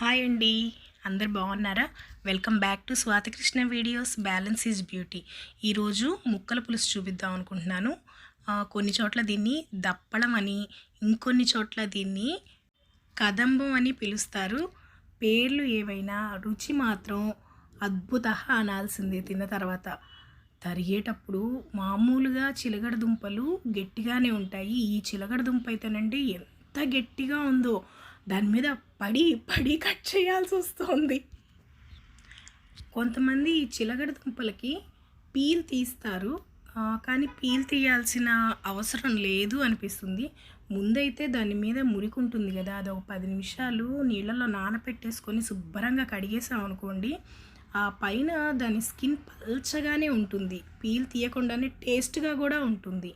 Hi అండి. అందరు బాగున్నారా? Welcome back to Swathi Krishna videos balance is beauty. ఈరోజు ముక్కల పులుసు చూపిద్దాం అనుకుంటున్నాను. కొన్ని చోట్ల దీన్ని దప్పడం అని, ఇంకొన్ని చోట్ల దీన్ని కదంబం అని పిలుస్తారు. పేర్లు ఏవైనా రుచి మాత్రం అద్భుత అనాల్సిందే తిన్న తర్వాత. తరిగేటప్పుడు మామూలుగా చిలగడ దుంపలు గట్టిగానే ఉంటాయి. ఈ చిలగడ దుంప అయితేనండి ఎంత గట్టిగా ఉందో, దాని మీద పడి పడి కట్ చేయాల్సి వస్తుంది. కొంతమంది ఈ చిలగడ దుంపలకి పీల్ తీస్తారు, కానీ పీల్ తీయాల్సిన అవసరం లేదు అనిపిస్తుంది. ముందైతే దాని మీద మురికి ఉంటుంది కదా, అది ఒక 10 నిమిషాలు నీళ్ళలో నానపెట్టేసుకొని శుభ్రంగా కడిగేసాం అనుకోండి, ఆ పైన దాని స్కిన్ పల్చగానే ఉంటుంది. పీల్ తీయకుండానే టేస్ట్గా కూడా ఉంటుంది.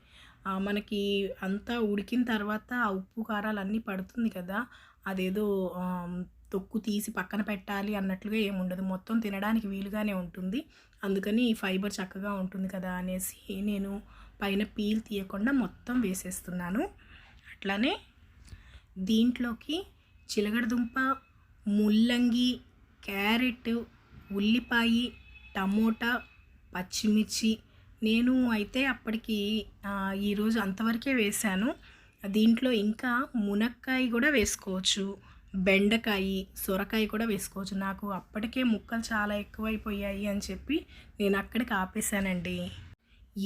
మనకి అంతా ఉడికిన తర్వాత ఆ ఉప్పు కారాలు అన్నీ పడుతుంది కదా, అదేదో తొక్కు తీసి పక్కన పెట్టాలి అన్నట్లుగా ఏముండదు. మొత్తం తినడానికి వీలుగానే ఉంటుంది. అందుకని ఫైబర్ చక్కగా ఉంటుంది కదా అనేసి నేను పైన పీల్ తీయకుండా మొత్తం వేసేస్తున్నాను. అట్లానే దీంట్లోకి చిలగడదుంప, ముల్లంగి, క్యారెట్, ఉల్లిపాయ, టమోటా, పచ్చిమిర్చి, నేను అయితే అప్పటికి ఈరోజు అంతవరకే వేశాను. దీంట్లో ఇంకా మునక్కాయ కూడా వేసుకోవచ్చు, బెండకాయ, సొరకాయ కూడా వేసుకోవచ్చు. నాకు అప్పటికే ముక్కలు చాలా ఎక్కువైపోయాయి అని చెప్పి నేను అక్కడికి ఆపేసానండి.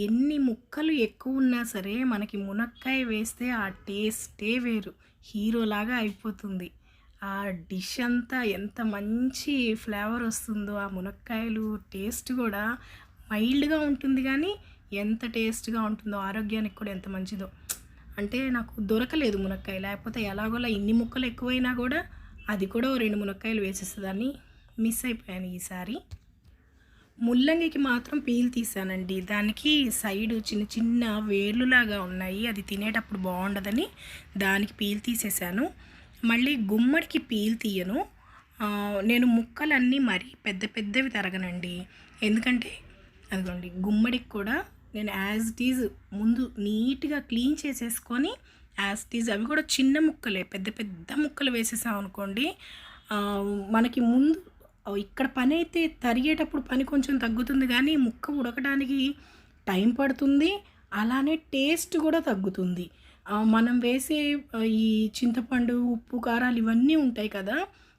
ఎన్ని ముక్కలు ఎక్కువ ఉన్నా సరే మనకి మునక్కాయ వేస్తే ఆ టేస్టే వేరు, హీరోలాగా అయిపోతుంది. ఆ డిష్ అంతా ఎంత మంచి ఫ్లేవర్ వస్తుందో, ఆ మునక్కాయలు టేస్ట్ కూడా మైల్డ్గా ఉంటుంది, కానీ ఎంత టేస్ట్గా ఉంటుందో, ఆరోగ్యానికి కూడా ఎంత మంచిదో. అంటే నాకు దొరకలేదు మునక్కాయ, లేకపోతే ఎలాగోలా ఇన్ని ముక్కలు ఎక్కువైనా కూడా అది కూడా 2 మునక్కాయలు వేసేస్తుందని మిస్ అయిపోయాను ఈసారి. ముల్లంగికి మాత్రం పీల్ తీసానండి. దానికి సైడు చిన్న చిన్న వేర్లులాగా ఉన్నాయి, అది తినేటప్పుడు బాగుండదని దానికి పీల్ తీసేసాను. మళ్ళీ గుమ్మడికి పీల్ తీయను. నేను ముక్కలన్నీ మరీ పెద్ద పెద్దవి తరగనండి, ఎందుకంటే అదిగోండి గుమ్మడికి కూడా నేను యాజ్ ఇట్ ఈజ్ ముందు నీట్గా క్లీన్ చేసేసుకొని యాజ్ ఇట్ ఈజ్ అవి కూడా చిన్న ముక్కలే, పెద్ద పెద్ద ముక్కలు వేసేసాం అనుకోండి, మనకి ముందు ఇక్కడ పని అయితే తరిగేటప్పుడు పని కొంచెం తగ్గుతుంది, కానీ ముక్క ఉడకడానికి టైం పడుతుంది, అలానే టేస్ట్ కూడా తగ్గుతుంది. మనం వేసే ఈ చింతపండు, ఉప్పు, కారాలు ఇవన్నీ ఉంటాయి కదా,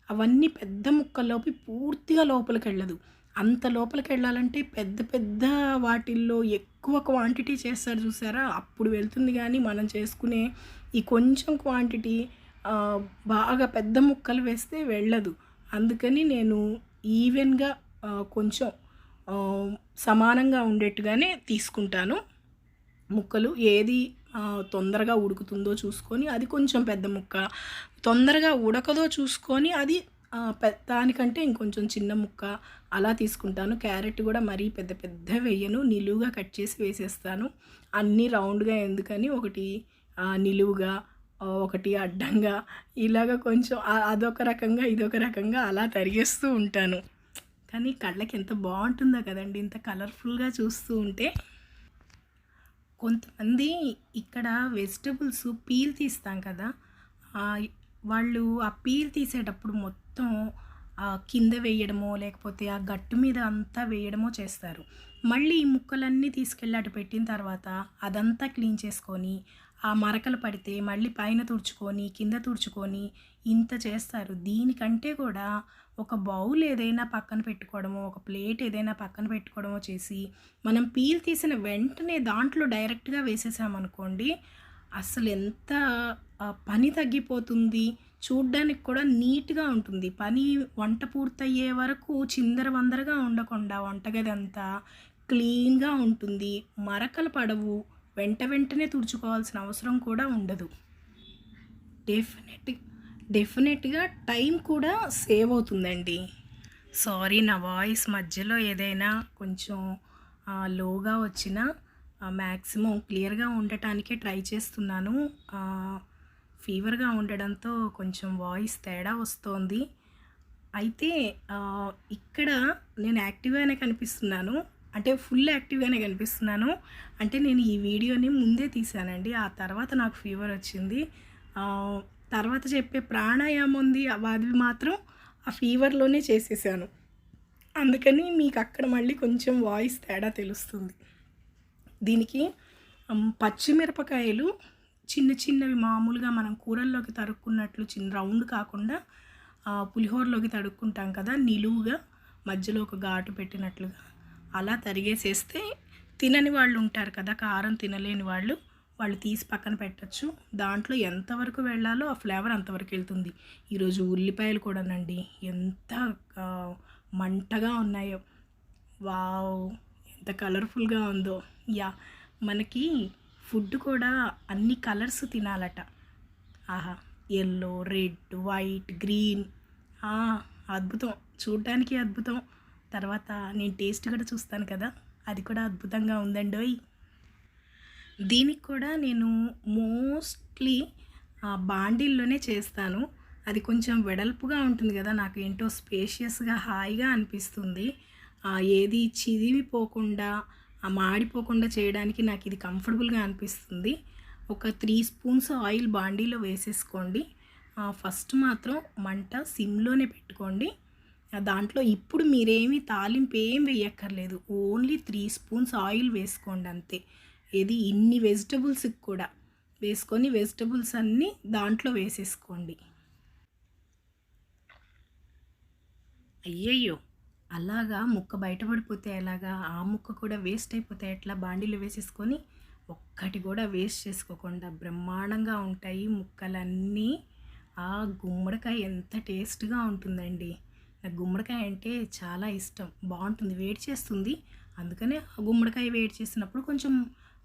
అవన్నీ పెద్ద ముక్కల్లోకి పూర్తిగా లోపలికి వెళ్ళదు. అంత లోపలికి వెళ్ళాలంటే పెద్ద పెద్ద వాటిల్లో ఎక్కువ క్వాంటిటీ చేస్తారు చూసారా, అప్పుడు వెళ్తుంది. కానీ మనం చేసుకునే ఈ కొంచెం క్వాంటిటీ బాగా పెద్ద ముక్కలు వేస్తే వెళ్ళదు. అందుకని నేను ఈవెన్గా కొంచెం సమానంగా ఉండేట్టుగానే తీసుకుంటాను ముక్కలు. ఏది తొందరగా ఉడుకుతుందో చూసుకొని అది కొంచెం పెద్ద ముక్క, తొందరగా ఉడకదో చూసుకొని అది దానికంటే ఇంకొంచెం చిన్న ముక్క అలా తీసుకుంటాను. క్యారెట్ కూడా మరీ పెద్ద పెద్ద వేయను, నిలువుగా కట్ చేసి వేసేస్తాను. అన్నీ రౌండ్గా ఎందుకని ఒకటి నిలువుగా, ఒకటి అడ్డంగా, ఇలాగ కొంచెం అదొక రకంగా ఇదొక రకంగా అలా తరిగేస్తూ ఉంటాను. కానీ కళ్ళకి ఎంత బాగుంటుందో కదండి ఇంత కలర్ఫుల్గా చూస్తూ ఉంటే. కొంతమంది ఇక్కడ వెజిటబుల్స్ పీల్ తీస్తాం కదా, వాళ్ళు ఆ పీల్ తీసేటప్పుడు మొత్తం కింద వేయడమో లేకపోతే ఆ గట్టు మీద అంతా వేయడమో చేస్తారు. మళ్ళీ ఈ ముక్కలన్నీ తీసుకెళ్ళి అటు పెట్టిన తర్వాత అదంతా క్లీన్ చేసుకొని, ఆ మరకలు పడితే మళ్ళీ పైన తుడుచుకొని కింద తుడుచుకొని ఇంత చేస్తారు. దీనికంటే కూడా ఒక బౌల్ ఏదైనా పక్కన పెట్టుకోవడమో, ఒక ప్లేట్ ఏదైనా పక్కన పెట్టుకోవడమో చేసి మనం పీల్ తీసిన వెంటనే దాంట్లో డైరెక్ట్గా వేసేసామనుకోండి, అసలు ఎంత పని తగ్గిపోతుంది, చూడ్డానికి కూడా నీట్గా ఉంటుంది. వంట పూర్తయ్యే వరకు చిందరవందరగా ఉండకుండా వంటగది అంతా క్లీన్గా ఉంటుంది, మరకలు పడవు, వెంటనే తుడుచుకోవాల్సిన అవసరం కూడా ఉండదు. డెఫినెట్గా టైం కూడా సేవ్ అవుతుందండి. సారీ, నా వాయిస్ మధ్యలో ఏదైనా కొంచెం లోగా వచ్చినా మ్యాక్సిమం క్లియర్గా ఉండటానికే ట్రై చేస్తున్నాను. ఫీవర్గా ఉండడంతో కొంచెం వాయిస్ తేడా వస్తోంది. అయితే ఇక్కడ నేను యాక్టివ్గానే కనిపిస్తున్నాను, అంటే ఫుల్ యాక్టివ్గానే కనిపిస్తున్నాను. అంటే నేను ఈ వీడియోని ముందే తీసానండి, ఆ తర్వాత నాకు ఫీవర్ వచ్చింది. తర్వాత చెప్పే ప్రాణాయామం ఉంది, అది మాత్రం ఆ ఫీవర్‌లోనే చేసేసాను. అందుకని మీకు అక్కడ మళ్ళీ కొంచెం వాయిస్ తేడా తెలుస్తుంది. దీనికి పచ్చిమిరపకాయలు చిన్న చిన్నవి మామూలుగా మనం కూరల్లోకి తరుక్కున్నట్లు చిన్న రౌండ్ కాకుండా పులిహోరలోకి తరుక్కుంటాం కదా, నిలువుగా మధ్యలో ఒక ఘాటు పెట్టినట్లుగా అలా తరిగేసేస్తే తినని వాళ్ళు ఉంటారు కదా, కారం తినలేని వాళ్ళు, వాళ్ళు తీసి పక్కన పెట్టచ్చు. దాంట్లో ఎంతవరకు వెళ్ళాలో ఆ ఫ్లేవర్ అంతవరకు వెళ్తుంది. ఈరోజు ఉల్లిపాయలు కూడానండి ఎంత మంటగా ఉన్నాయో, వావ్ ఎంత కలర్ఫుల్గా ఉందో. మనకి ఫుడ్ కూడా అన్ని కలర్స్ తినాలట. ఆహా, ఎల్లో, రెడ్, వైట్, గ్రీన్, అద్భుతం, చూడటానికి అద్భుతం. తర్వాత నేను టేస్ట్ కూడా చూస్తాను కదా, అది కూడా అద్భుతంగా ఉందండోయ్. దీనికి కూడా నేను మోస్ట్లీ బాండీల్లోనే చేస్తాను. అది కొంచెం వెడల్పుగా ఉంటుంది కదా, నాకు ఏంటో స్పేషియస్గా హాయిగా అనిపిస్తుంది. ఏది చిదిమిపోకుండా మాడిపోకుండా చేయడానికి నాకు ఇది కంఫర్టబుల్గా అనిపిస్తుంది. ఒక 3 స్పూన్స్ ఆయిల్ బాండీలో వేసేసుకోండి. ఫస్ట్ మాత్రం మంట సిమ్లోనే పెట్టుకోండి. దాంట్లో ఇప్పుడు మీరేమి తాలింపు ఏం వేయక్కర్లేదు, ఓన్లీ 3 స్పూన్స్ ఆయిల్ వేసుకోండి అంతే. ఇది ఇన్ని వెజిటబుల్స్కి కూడా వేసుకొని వెజిటబుల్స్ అన్నీ దాంట్లో వేసేసుకోండి. అయ్యయ్యో, అలాగా ముక్క బయటపడిపోతే ఎలాగా, ఆ ముక్క కూడా వేస్ట్ అయిపోతే ఎట్లా, బాండీలో వేసేసుకొని ఒక్కటి కూడా వేస్ట్ చేసుకోకుండా బ్రహ్మాండంగా ఉంటాయి ముక్కలన్నీ. ఆ గుమ్మడికాయ ఎంత టేస్ట్గా ఉంటుందండి. నాకు గుమ్మడికాయ అంటే చాలా ఇష్టం, బాగుంటుంది, వేడి చేస్తుంది. అందుకనే ఆ గుమ్మడికాయ వేడి చేసినప్పుడు కొంచెం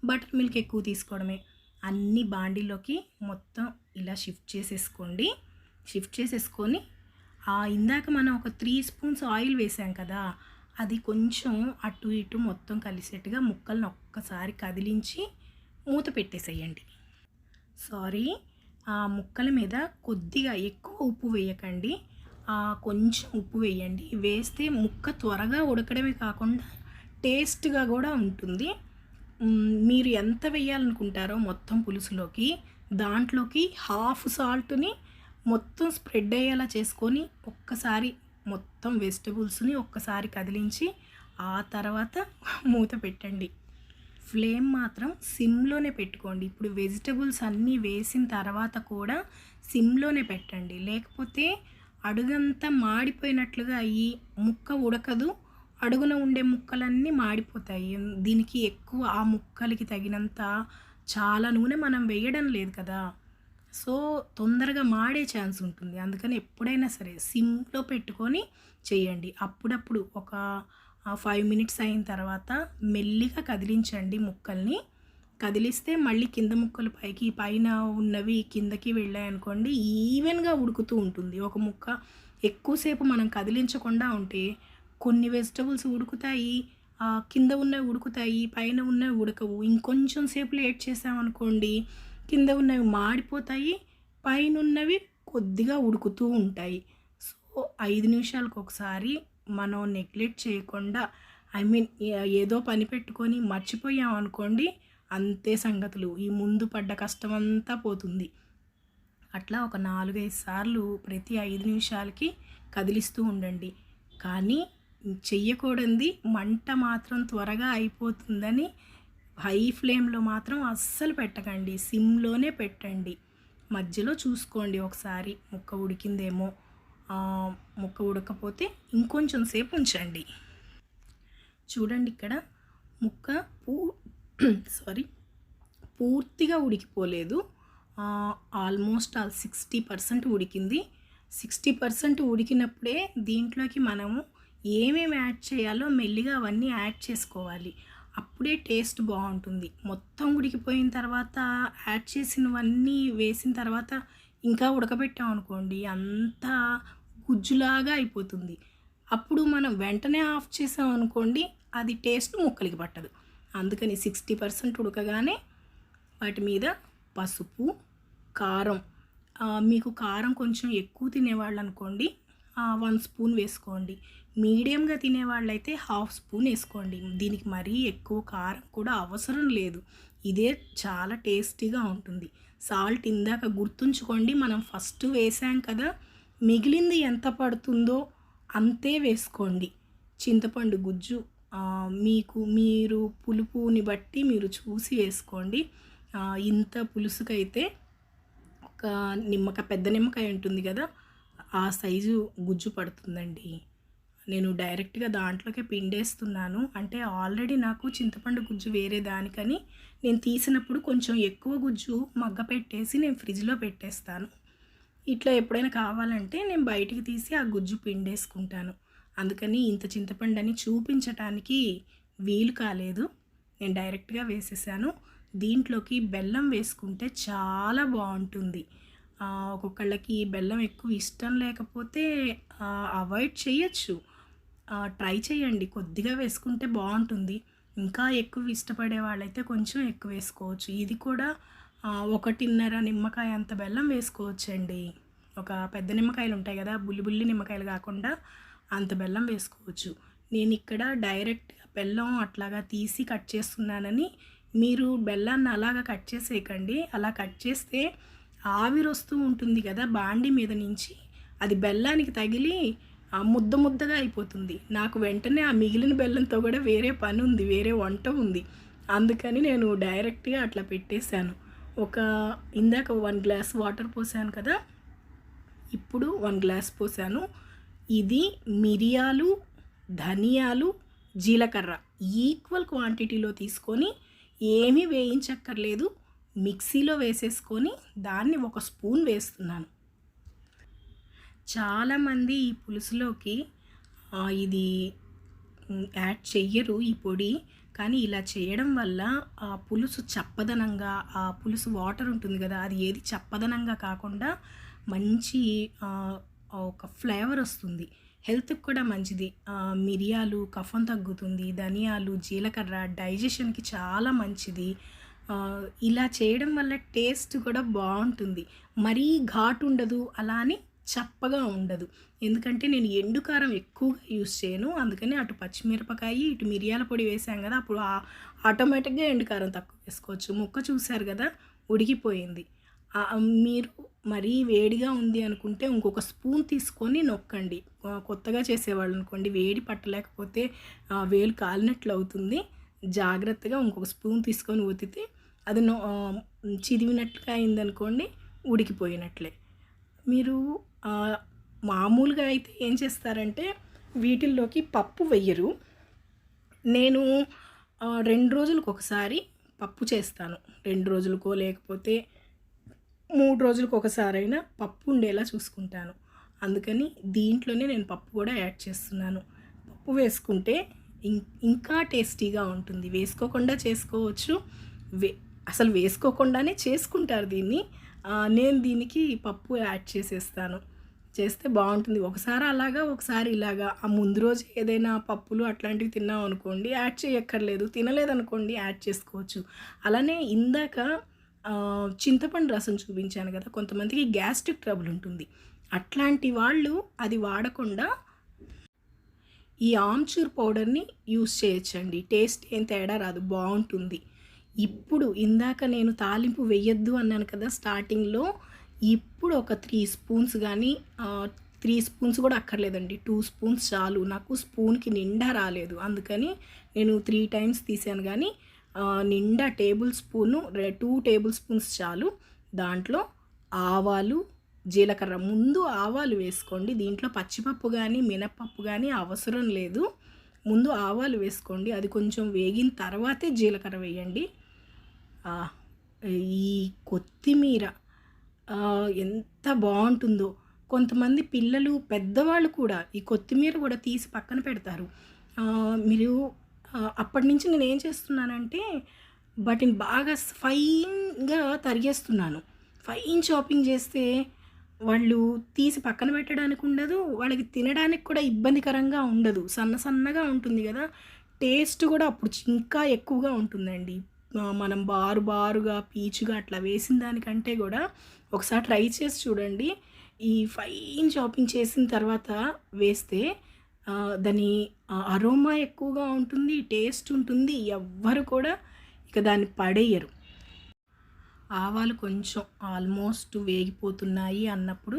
బటర్ మిల్క్ ఎక్కువ తీసుకోవడమే. అన్ని బాండీలోకి మొత్తం ఇలా షిఫ్ట్ చేసేసుకొని ఇందాక మనం ఒక 3 స్పూన్స్ ఆయిల్ వేసాం కదా, అది కొంచెం అటు ఇటు మొత్తం కలిసేట్టుగా ముక్కలను ఒక్కసారి కదిలించి మూత పెట్టేసేయండి. ఆ ముక్కల మీద కొద్దిగా ఎక్కువ ఉప్పు వేయకండి, కొంచెం ఉప్పు వేయండి. వేస్తే ముక్క త్వరగా ఉడకడమే కాకుండా టేస్ట్గా కూడా ఉంటుంది. మీరు ఎంత వేయాలనుకుంటారో మొత్తం పులుసులోకి, దాంట్లోకి హాఫ్ సాల్ట్ని మొత్తం స్ప్రెడ్ అయ్యేలా చేసుకొని ఒక్కసారి మొత్తం వెజిటబుల్స్ని ఒక్కసారి కదిలించి ఆ తర్వాత మూత పెట్టండి. ఫ్లేమ్ మాత్రం సిమ్లోనే పెట్టుకోండి. ఇప్పుడు వెజిటబుల్స్ అన్నీ వేసిన తర్వాత కూడా సిమ్లోనే పెట్టండి, లేకపోతే అడుగంతా మాడిపోయినట్లుగా అయ్యి ముక్క ఉడకదు, అడుగున ఉండే ముక్కలన్నీ మాడిపోతాయి. దీనికి ఎక్కువ ఆ ముక్కలకి తగినంత చాలా నూనె మనం వేయడం లేదు కదా, సో తొందరగా మాడే ఛాన్స్ ఉంటుంది. అందుకని ఎప్పుడైనా సరే సిమ్లో పెట్టుకొని చేయండి. అప్పుడప్పుడు ఒక 5 మినిట్స్ అయిన తర్వాత మెల్లిగా కదిలించండి ముక్కల్ని. కదిలిస్తే మళ్ళీ కింద ముక్కలు పైకి, పైన ఉన్నవి కిందకి వెళ్ళాయనుకోండి, ఈవెన్గా ఉడుకుతూ ఉంటుంది. ఒక ముక్క ఎక్కువసేపు మనం కదిలించకుండా ఉంటే కొన్ని వెజిటబుల్స్ ఉడుకుతాయి, కింద ఉన్నవి ఉడుకుతాయి, పైన ఉన్నవి ఉడకవు. ఇంకొంచెం సేపు లేట్ చేసామనుకోండి, కింద ఉన్నవి మాడిపోతాయి, పైన ఉన్నవి కొద్దిగా ఉడుకుతూ ఉంటాయి. సో 5 నిమిషాలకు ఒకసారి మనం నెగ్లెక్ట్ చేయకుండా, ఏదో పని పెట్టుకొని మర్చిపోయామనుకోండి, అంతే సంగతులు, ఈ ముందు పడ్డ కష్టమంతా పోతుంది. అట్లా ఒక 4-5 సార్లు ప్రతి 5 నిమిషాలకి కదిలిస్తూ ఉండండి. కానీ చెయ్యకూడనిది, మంట మాత్రం త్వరగా అయిపోతుందని హై ఫ్లేమ్లో మాత్రం అస్సలు పెట్టకండి, సిమ్లోనే పెట్టండి. మధ్యలో చూసుకోండి ఒకసారి ముక్క ఉడికిందేమో, ముక్క ఉడకపోతే ఇంకొంచెం సేపు ఉంచండి. చూడండి ఇక్కడ ముక్క పూర్తిగా ఉడికిపోలేదు, ఆల్మోస్ట్ 60% ఉడికింది. 60% ఉడికినప్పుడే దీంట్లోకి మనము ఏమేమి యాడ్ చేయాలో మెల్లిగా అవన్నీ యాడ్ చేసుకోవాలి, అప్పుడే టేస్ట్ బాగుంటుంది. మొత్తం ఉడికిపోయిన తర్వాత యాడ్ చేసినవన్నీ వేసిన తర్వాత ఇంకా ఉడకబెట్టాం అనుకోండి, అంతా గుజ్జులాగా అయిపోతుంది. అప్పుడు మనం వెంటనే ఆఫ్ చేసాం అనుకోండి, అది టేస్ట్ ముక్కలకి పట్టదు. అందుకని 60% ఉడకగానే వాటి మీద పసుపు, కారం, మీకు కారం కొంచెం ఎక్కువ తినేవాళ్ళు అనుకోండి 1 స్పూన్ వేసుకోండి, మీడియంగా తినేవాళ్ళైతే 1/2 స్పూన్ వేసుకోండి. దీనికి మరీ ఎక్కువ కారం కూడా అవసరం లేదు, ఇదే చాలా టేస్టీగా ఉంటుంది. సాల్ట్ ఇందాక గుర్తుంచుకోండి, మనం ఫస్ట్ వేసాం కదా, మిగిలింది ఎంత పడుతుందో అంతే వేసుకోండి. చింతపండు గుజ్జు మీరు పులుపుని బట్టి మీరు చూసి వేసుకోండి. ఇంత పులుసుకైతే ఒక పెద్ద నిమ్మకాయ ఉంటుంది కదా, ఆ సైజు గుజ్జు పడుతుందండి. నేను డైరెక్ట్గా దాంట్లోకే పిండేస్తున్నాను. అంటే ఆల్రెడీ నాకు చింతపండు గుజ్జు వేరే దానికని నేను తీసినప్పుడు కొంచెం ఎక్కువ గుజ్జు మగ్గ పెట్టేసి నేను ఫ్రిడ్జ్లో పెట్టేస్తాను. ఇట్లా ఎప్పుడైనా కావాలంటే నేను బయటికి తీసి ఆ గుజ్జు పిండేసుకుంటాను. అందుకని ఇంత చింతపండు అని చూపించటానికి వీలు కాలేదు. నేను డైరెక్ట్గా వేసేసాను. దీంట్లోకి బెల్లం వేసుకుంటే చాలా బాగుంటుంది. ఒక్కొక్కళ్ళకి బెల్లం ఎక్కువ ఇష్టం లేకపోతే అవాయిడ్ చేయొచ్చు. ట్రై చేయండి, కొద్దిగా వేసుకుంటే బాగుంటుంది. ఇంకా ఎక్కువ ఇష్టపడే వాళ్ళైతే కొంచెం ఎక్కువ వేసుకోవచ్చు. ఇది కూడా 1.5 నిమ్మకాయ అంత బెల్లం వేసుకోవచ్చండి. ఒక పెద్ద నిమ్మకాయలు ఉంటాయి కదా, బుల్లి నిమ్మకాయలు కాకుండా అంత బెల్లం వేసుకోవచ్చు. నేను ఇక్కడ డైరెక్ట్గా బెల్లం అట్లాగా తీసి కట్ చేస్తున్నానని, మీరు బెల్లాన్ని అలాగా కట్ చేసేయకండి. అలా కట్ చేస్తే ఆవిరి వస్తూ ఉంటుంది కదా బాండి మీద నుంచి, అది బెల్లానికి తగిలి ముద్దగా అయిపోతుంది. నాకు వెంటనే ఆ మిగిలిన బెల్లంతో కూడా వేరే పని ఉంది, వేరే వంట ఉంది. అందుకని నేను డైరెక్ట్గా అట్లా పెట్టేశాను. ఇందాక 1 గ్లాస్ వాటర్ పోసాను కదా, ఇప్పుడు 1 గ్లాస్ పోసాను. ఇది మిరియాలు, ధనియాలు, జీలకర్ర ఈక్వల్ క్వాంటిటీలో తీసుకొని ఏమీ వేయించక్కర్లేదు, మిక్సీలో వేసేసుకొని దాన్ని 1 స్పూన్ వేస్తున్నాను. చాలామంది ఈ పులుసులోకి ఇది యాడ్ చెయ్యరు ఈ పొడి, కానీ ఇలా చేయడం వల్ల ఆ పులుసు చప్పదనంగా, ఆ పులుసు వాటర్ ఉంటుంది కదా, అది ఏది చప్పదనంగా కాకుండా మంచి ఒక ఫ్లేవర్ వస్తుంది. హెల్త్కి కూడా మంచిది. మిరియాలు కఫం తగ్గుతుంది, ధనియాలు, జీలకర్ర డైజెషన్కి చాలా మంచిది. ఇలా చేయడం వల్ల టేస్ట్ కూడా బాగుంటుంది. మరీ ఘాటు ఉండదు, అలా అని చప్పగా ఉండదు. ఎందుకంటే నేను ఎండు కారం ఎక్కువగా యూస్ చేయను, అందుకని అటు పచ్చిమిరపకాయ ఇటు మిరియాల పొడి వేసాం కదా, అప్పుడు ఆటోమేటిక్గా ఎండు కారం తక్కువ వేసుకోవచ్చు. ముక్క చూశారు కదా, ఉడికిపోయింది. మీరు మరీ వేడిగా ఉంది అనుకుంటే ఇంకొక స్పూన్ తీసుకొని నొక్కండి. కొత్తగా చేసేవాళ్ళు అనుకోండి, వేడి పట్టలేకపోతే వేలు కాలినట్లు అవుతుంది. జాగ్రత్తగా ఇంకొక స్పూన్ తీసుకొని ఒత్తితే అది చిదివినట్లుగా అయిందనుకోండి, ఉడికిపోయినట్లే. మీరు మామూలుగా అయితే ఏం చేస్తారంటే వీటిల్లోకి పప్పు వెయ్యరు. నేను 2 రోజులకు ఒకసారి పప్పు చేస్తాను. 2 రోజులకో లేకపోతే 3 రోజులకు ఒకసారైనా పప్పు ఉండేలా చూసుకుంటాను. అందుకని దీంట్లోనే నేను పప్పు కూడా యాడ్ చేస్తున్నాను. పప్పు వేసుకుంటే ఇంకా టేస్టీగా ఉంటుంది. వేసుకోకుండా చేసుకోవచ్చు, అసలు వేసుకోకుండానే చేసుకుంటారు దీన్ని. నేను దీనికి పప్పు యాడ్ చేసేస్తాను. చేస్తే బాగుంటుంది. ఒకసారి అలాగా, ఒకసారి ఇలాగా. ఆ ముందు రోజు ఏదైనా పప్పులు అట్లాంటివి తిన్నాం అనుకోండి, యాడ్ చేయక్కర్లేదు. తినలేదనుకోండి, యాడ్ చేసుకోవచ్చు. అలానే ఇందాక చింతపండు రసం చూపించాను కదా, కొంతమందికి గ్యాస్ట్రిక్ ట్రబుల్ ఉంటుంది. అట్లాంటి వాళ్ళు అది వాడకుండా ఈ ఆమ్చూర్ పౌడర్ని యూస్ చేయొచ్చండి. టేస్ట్ ఏం తేడా రాదు, బాగుంటుంది. ఇప్పుడు ఇందాక నేను తాలింపు వేయొద్దు అన్నాను కదా స్టార్టింగ్లో, ఇప్పుడు ఒక 3 స్పూన్స్ కానీ 3 స్పూన్స్ కూడా అక్కర్లేదండి, 2 స్పూన్స్ చాలు. నాకు స్పూన్కి నిండా రాలేదు, అందుకని నేను 3 టైమ్స్ తీసాను. కానీ నిండా 2 టేబుల్ స్పూన్స్ చాలు. దాంట్లో ఆవాలు, జీలకర్ర, ముందు ఆవాలు వేసుకోండి. దీంట్లో పచ్చిపప్పు కానీ మినప్పప్పు కానీ అవసరం లేదు. ముందు ఆవాలు వేసుకోండి, అది కొంచెం వేగిన తర్వాతే జీలకర్ర వేయండి. ఈ కొత్తిమీర ఎంత బాగుంటుందో. కొంతమంది పిల్లలు, పెద్దవాళ్ళు కూడా ఈ కొత్తిమీర కూడా తీసి పక్కన పెడతారు. మీరు అప్పటి నుంచి నేను ఏం చేస్తున్నానంటే వాటిని బాగా ఫైన్గా తరిగేస్తున్నాను. ఫైన్ చాపింగ్ చేస్తే వాళ్ళు తీసి పక్కన పెట్టడానికి ఉండదు, వాళ్ళకి తినడానికి కూడా ఇబ్బందికరంగా ఉండదు. సన్నగా ఉంటుంది కదా, టేస్ట్ కూడా అప్పుడు ఇంకా ఎక్కువగా ఉంటుందండి. మనం బారుగా పీచుగా అట్లా వేసిన దానికంటే కూడా ఒకసారి ట్రై చేసి చూడండి. ఈ ఫైన్ చాపింగ్ చేసిన తర్వాత వేస్తే దాని అరోమా ఎక్కువగా ఉంటుంది, టేస్ట్ ఉంటుంది. ఎవ్వరు కూడా ఇక దాన్ని పడేయరు. ఆవాలు కొంచెం ఆల్మోస్ట్ వేగిపోతున్నాయి అన్నప్పుడు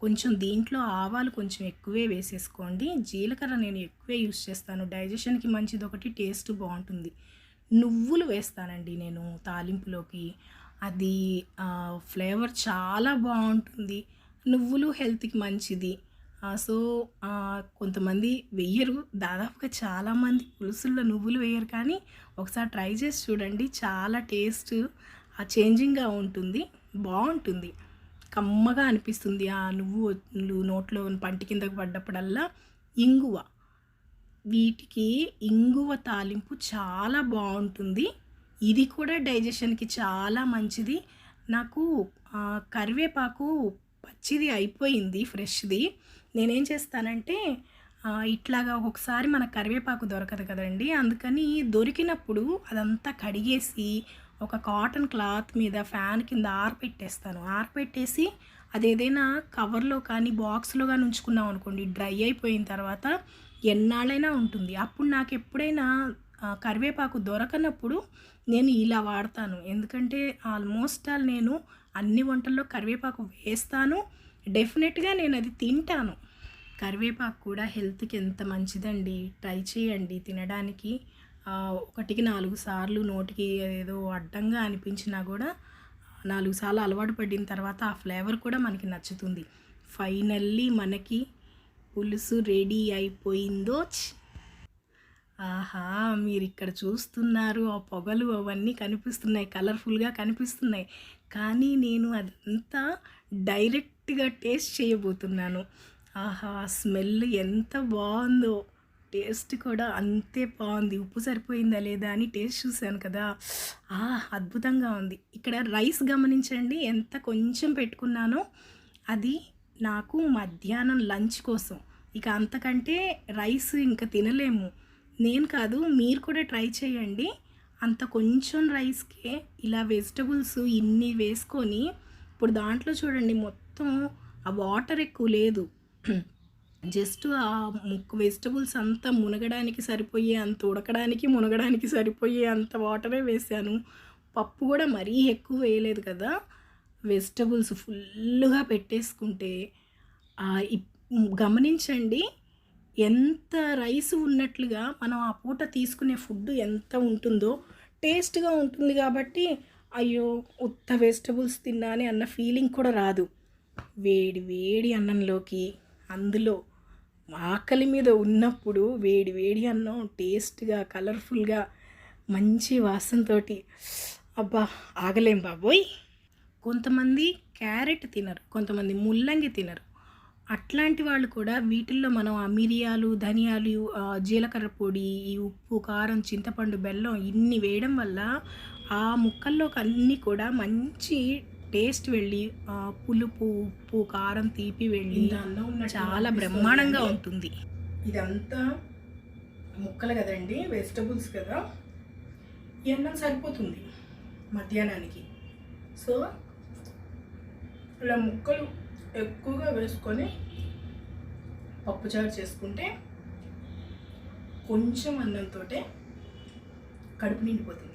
కొంచెం దీంట్లో ఆవాలు కొంచెం ఎక్కువే వేసేసుకోండి. జీలకర్ర నేను ఎక్కువే యూస్ చేస్తాను. డైజెషన్‌కి మంచిది ఒకటి, టేస్ట్ బావుంటుంది. నువ్వులు వేస్తానండి నేను తాలింపులోకి. అది ఫ్లేవర్ చాలా బావుంటుంది. నువ్వులు హెల్త్‌కి మంచిది. సో, కొంతమంది వెయ్యరు. దాదాపుగా చాలామంది పులుసుల్లో నువ్వులు వేయరు, కానీ ఒకసారి ట్రై చేసి చూడండి. చాలా టేస్ట్ చేంజింగ్‌గా ఉంటుంది. బావుంటుంది. కమ్మగా అనిపిస్తుంది. ఆ నువ్వులు నోట్లో పంటి కిందకి పడ్డప్పుడల్లా. ఇంగువ. వీటికి ఇంగువ తాలింపు చాలా బావుంటుంది. ఇది కూడా డైజెషన్‌కి చాలా మంచిది. నాకు కరివేపాకు పచ్చిది అయిపోయింది ఫ్రెష్‌ది. నేనేం చేస్తానంటే ఇట్లాగా ఒక్కొక్కసారి మనకు కరివేపాకు దొరకదు కదండీ! అందుకని దొరికినప్పుడు అదంతా కడిగేసి ఒక కాటన్ క్లాత్ మీద ఫ్యాన్ కింద ఆరపెట్టేస్తాను. ఆరపెట్టేసి అదేదైనా కవర్‌లో కానీ, బాక్స్‌లో గాని ఉంచుకున్నాం అనుకోండి, డ్రై అయిపోయిన తర్వాత ఎన్నాళ్ళైనా ఉంటుంది. అప్పుడు నాకెప్పుడైనా కరివేపాకు దొరకనప్పుడు నేను ఇలా వాడతాను. ఎందుకంటే ఆల్మోస్ట్ ఆల్ నేను అన్ని వంటల్లో కరివేపాకు వేస్తాను. డెఫినెట్‌గా నేనది తింటాను. కరివేపాకు కూడా హెల్త్‌కి ఎంత మంచిదండి. ట్రై చేయండి తినడానికి. ఒకటికి 4 సార్లు నోటికి ఏదో అడ్డంగా అనిపించినా గూడా 4 సార్లు అలవాటు పడిన తర్వాత ఆ ఫ్లేవర్ కూడా మనకి నచ్చుతుంది. ఫైనల్లీ మనకి పులుసు రెడీ అయిపోయిందోచ్. ఆహా! మీరిక్కడ చూస్తున్నారు. ఆ పొగలు అవన్నీ కనిపిస్తున్నాయి. కలర్‌ఫుల్‌గా కనిపిస్తున్నాయి. కానీ నేను అదంతా డైరెక్ట్‌గా టేస్ట్ చేయబోతున్నాను. ఆహా! స్మెల్ ఎంత బావుందో! టేస్ట్ కూడా అంతే బావుంది. ఉప్పు సరిపోయిందా లేదా అని టేస్ట్ చూశాను కదా! అద్భుతంగా ఉంది. ఇక్కడ రైస్ గమనించండి, ఎంత కొంచెం పెట్టుకున్నానో. అది నాకు మధ్యాహ్నం లంచ్ కోసం. ఇక అంతకంటే రైస్ ఇంక తినలేము. నేను కాదు, మీరు కూడా ట్రై చేయండి. అంత కొంచెం రైస్‌కే ఇలా వెజిటబుల్స్ ఇన్ని వేసుకొని, ఇప్పుడు దాంట్లో చూడండి మొత్తం ఆ వాటర్ ఎక్కువ లేదు. జస్ట్ ఆ వెజిటబుల్స్ అంతా మునగడానికి సరిపోయే అంత, ఉడకడానికి, మునగడానికి సరిపోయే అంత వాటరే వేశాను. పప్పు కూడా మరీ ఎక్కువ వేయలేదు కదా! వెజిటబుల్స్ ఫుల్లుగా పెట్టేసుకుంటే గమనించండి, ఎంత రైస్ ఉన్నట్లుగా మనం ఆ పూట తీసుకునే ఫుడ్ ఎంత ఉంటుందో. టేస్ట్‌గా ఉంటుంది కాబట్టి, అయ్యో! ఉత్త వెజిటబుల్స్ తిన్నానే అన్న ఫీలింగ్ కూడా రాదు. వేడి వేడి అన్నంలోకి, అందులో ఆకలి మీద ఉన్నప్పుడు వేడి వేడి అన్నం టేస్ట్‌గా, కలర్‌ఫుల్‌గా, మంచి వాసనతోటి, అబ్బా! ఆగలేం బాబోయ్! కొంతమంది క్యారెట్ తినరు, కొంతమంది ముల్లంగి తినరు. అట్లాంటి వాళ్ళు కూడా వీటిల్లో మనం ఆ మిరియాలు, ధనియాలు, జీలకర్ర పొడి, ఈ ఉప్పు, కారం, చింతపండు, బెల్లం ఇన్ని వేయడం వల్ల ఆ ముక్కల్లోకి అన్నీ కూడా మంచి టేస్ట్ వెళ్ళి, పులుపు, ఉప్పు, కారం, తీపి వెళ్ళి చాలా బ్రహ్మాండంగా ఉంటుంది. ఇదంతా ముక్కలు కదండి, వెజిటబుల్స్ కదా, ఈ అన్నం సరిపోతుంది మధ్యాహ్నానికి. సో ఇలా ముక్కలు ఎక్కువగా వేసుకొని పప్పుచారు చేసుకుంటే కొంచెం అన్నంతో కడుపు నిండిపోతుంది.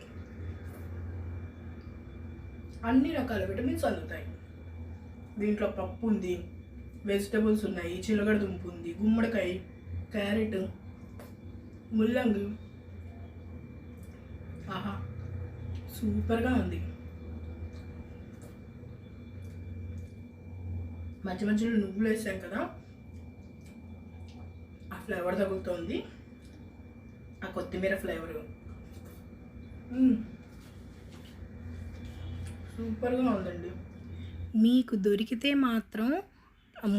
అన్ని రకాల విటమిన్స్ అందుతాయి. దీంట్లో పప్పు ఉంది, వెజిటబుల్స్ ఉన్నాయి, చిలగడ దుంపు ఉంది, గుమ్మడికాయ, క్యారెట్, ముల్లంగి. ఆహా, సూపర్గా ఉంది. మధ్య మధ్యలో నువ్వులు వేసాం కదా, ఆ ఫ్లేవర్ తగులుతోంది, ఆ కొత్తిమీర ఫ్లేవరు సూపర్గా ఉందండి. మీకు దొరికితే మాత్రం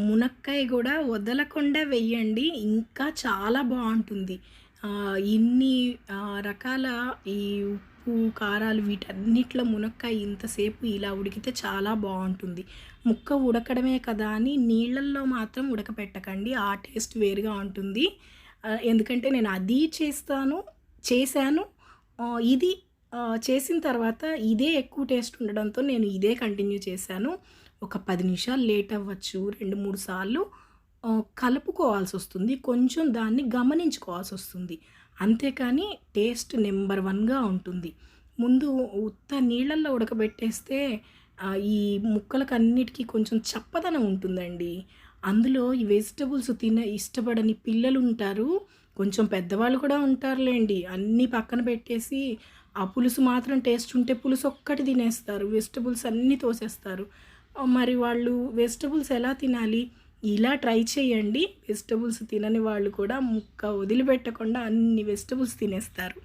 మునక్కాయ కూడా వదలకుండా వెయ్యండి, ఇంకా చాలా బాగుంటుంది. ఇన్ని రకాల ఈ ఉప్పు, కారాలు వీటన్నిటిలో మునక్కాయ ఇంతసేపు ఇలా ఉడికితే చాలా బాగుంటుంది. ముక్క ఉడకడమే కదా అని నీళ్ళల్లో మాత్రం ఉడకపెట్టకండి, ఆ టేస్ట్ వేరుగా ఉంటుంది. ఎందుకంటే నేను అది చేశాను. ఇది చేసిన తర్వాత ఇదే ఎక్కువ టేస్ట్ ఉండడంతో నేను ఇదే కంటిన్యూ చేశాను. ఒక 10 నిమిషాలు లేట్ అవ్వచ్చు, 2-3 సార్లు కలుపుకోవాల్సి వస్తుంది, కొంచెం దాన్ని గమనించుకోవాల్సి వస్తుంది. అంతేకాని టేస్ట్ నెంబర్ 1గా ఉంటుంది. ముందు ఉత్త నీళ్ళల్లో ఉడకబెట్టేస్తే ఈ ముక్కలకన్నిటికి కొంచెం చప్పదనం ఉంటుందండి. అందులో ఈ వెజిటబుల్స్ ఇష్టపడని పిల్లలుంటారు. కొంచెం పెద్దవాళ్ళు కూడా ఉంటారులెండి. అన్నీ పక్కన పెట్టేసి, ఆ పులుసు మాత్రం టేస్ట్ ఉంటే పులుసొక్కటి తినేస్తారు. వెజిటబుల్స్ అన్నీ తోసేస్తారు. మరి వాళ్ళు వెజిటబుల్స్ ఎలా తినాలి? ఇలా ట్రై చేయండి. వెజిటబుల్స్ తినని వాళ్ళు కూడా ముక్క వదిలిపెట్టకుండా అన్ని వెజిటబుల్స్ తినేస్తారు.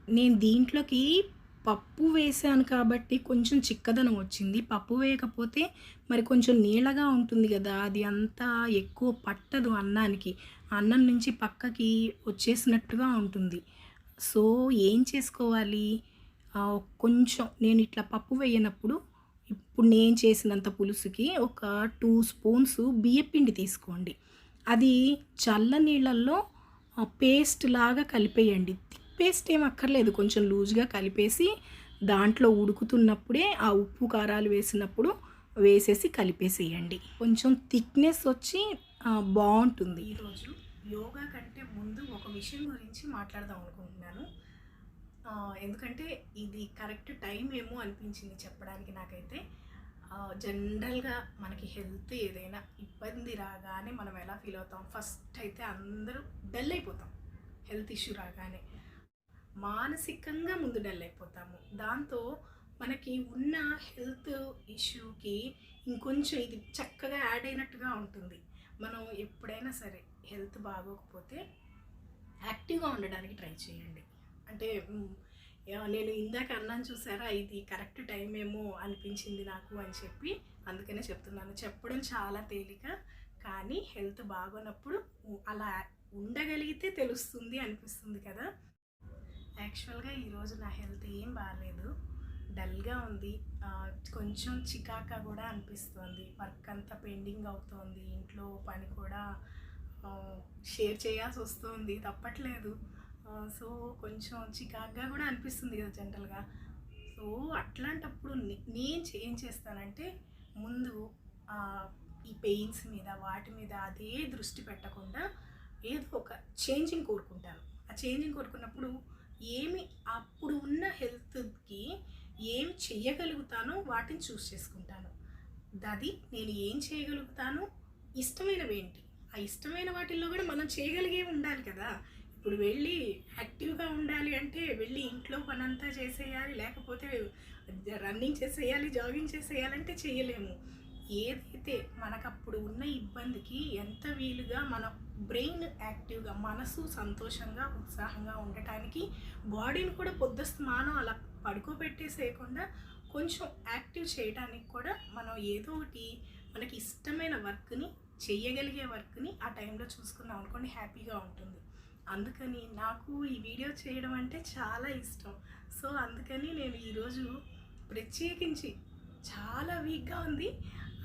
నేను దీంట్లోకి పప్పు వేశాను కాబట్టి కొంచెం చిక్కదనం వచ్చింది. పప్పు వేయకపోతే మరి కొంచెం నీళ్ళగా ఉంటుంది గదా! అది అంతా ఎక్కువ పట్టదు అన్నానికి. అన్నం నుంచి పక్కకి వచ్చేసినట్టుగా ఉంటుంది. సో, ఏం చేసుకోవాలి? కొంచెం నేను ఇట్లా పప్పు వేయనప్పుడు ఇప్పుడు నేను చేసినంత పులుసుకి ఒక 2 స్పూన్స్ బియ్యపిండి తీసుకోండి. అది చల్ల నీళ్ళల్లో పేస్ట్ లాగా కలిపేయండి. థిక్ పేస్ట్ ఏం అక్కర్లేదు. కొంచెం లూజ్‌గా కలిపేసి దాంట్లో ఉడుకుతున్నప్పుడే ఆ ఉప్పు, కారాలు వేసినప్పుడు వేసేసి కలిపేసేయండి. కొంచెం థిక్‌నెస్ వచ్చి బావుంటుంది. ఈరోజు యోగా కంటే ముందు ఒక విషయం గురించి మాట్లాడదాం అనుకుంటున్నాను. ఎందుకంటే ఇది కరెక్ట్ టైం ఏమో అనిపించింది చెప్పడానికి నాకైతే. జనరల్‌గా మనకి హెల్త్ ఏదైనా ఇబ్బంది రాగానే మనం ఎలా ఫీల్ అవుతాం? ఫస్ట్ అయితే అందరూ డల్ అయిపోతాం. హెల్త్ ఇష్యూ రాగానే. మానసికంగా ముందు డల్ అయిపోతాము. దాంతో మనకి ఉన్న హెల్త్ ఇష్యూకి ఇంకొంచెం ఇది చక్కగా యాడ్ అయినట్టుగా ఉంటుంది. మనం ఎప్పుడైనా సరే హెల్త్ బాగోకపోతే యాక్టివ్‌గా ఉండడానికి ట్రై చేయండి. అంటే నేను ఇందాక అన్నాను చూసారా, ఇది కరెక్ట్ టైం ఏమో అనిపించింది నాకు అని చెప్పి, అందుకనే చెప్తున్నాను. చెప్పడం చాలా తేలిక, కానీ హెల్త్ బాగోనప్పుడు అలా ఉండగలిగితే తెలుస్తుంది అనిపిస్తుంది కదా! యాక్చువల్‌గా ఈరోజు నా హెల్త్ ఏం బాలేదు. డల్‌గా ఉంది. కొంచెం చికాకుగా కూడా అనిపిస్తోంది. వర్క్ అంతా పెండింగ్ అవుతోంది. ఇంట్లో పని కూడా షేర్ చేయాల్సి వస్తుంది. తప్పట్లేదు. సో, కొంచెం చికాకుగా కూడా అనిపిస్తుంది కదా జనరల్‌గా. సో, అట్లాంటప్పుడు నేను ఏం చేస్తానంటే, ముందు ఈ పెయిన్స్ మీద, వాటి మీద అదే దృష్టి పెట్టకుండా ఏదో ఒక చేంజింగ్ కోరుకుంటాను. ఆ చేంజింగ్ కోరుకున్నప్పుడు అప్పుడు ఉన్న హెల్త్‌కి ఏమి చెయ్యగలుగుతానో వాటిని చూస్ చేసుకుంటాను. అది నేను ఏం చేయగలుగుతాను, ఇష్టమైనవేంటి, ఆ ఇష్టమైన వాటిల్లో కూడా మనం చేయగలిగేవి ఉండాలి కదా! ఇప్పుడు వెళ్ళి యాక్టివ్‌గా ఉండాలి అంటే వెళ్ళి ఇంట్లో పనంతా చేసేయాలి, లేకపోతే రన్నింగ్ చేసేయాలి, జాగింగ్ చేసేయాలంటే చేయలేము. ఏదైతే మనకప్పుడు ఉన్న ఇబ్బందికి ఎంత వీలుగా మన బ్రెయిన్ యాక్టివ్గా, మనసు సంతోషంగా, ఉత్సాహంగా ఉండటానికి బాడీని కూడా పొద్దుస్తమానం అలా పడుకోబెట్టేసేయకుండా కొంచెం యాక్టివ్ చేయడానికి కూడా మనం ఏదో ఒకటి మనకి ఇష్టమైన వర్క్ని, చేయగలిగే వర్క్ని ఆ టైంలో చూసుకున్నాం అనుకోండి, హ్యాపీగా ఉంటుంది. అందుకని నాకు ఈ వీడియో చేయడం అంటే చాలా ఇష్టం. సో, అందుకని నేను ఈరోజు ప్రత్యేకించి చాలా వీక్గా ఉంది,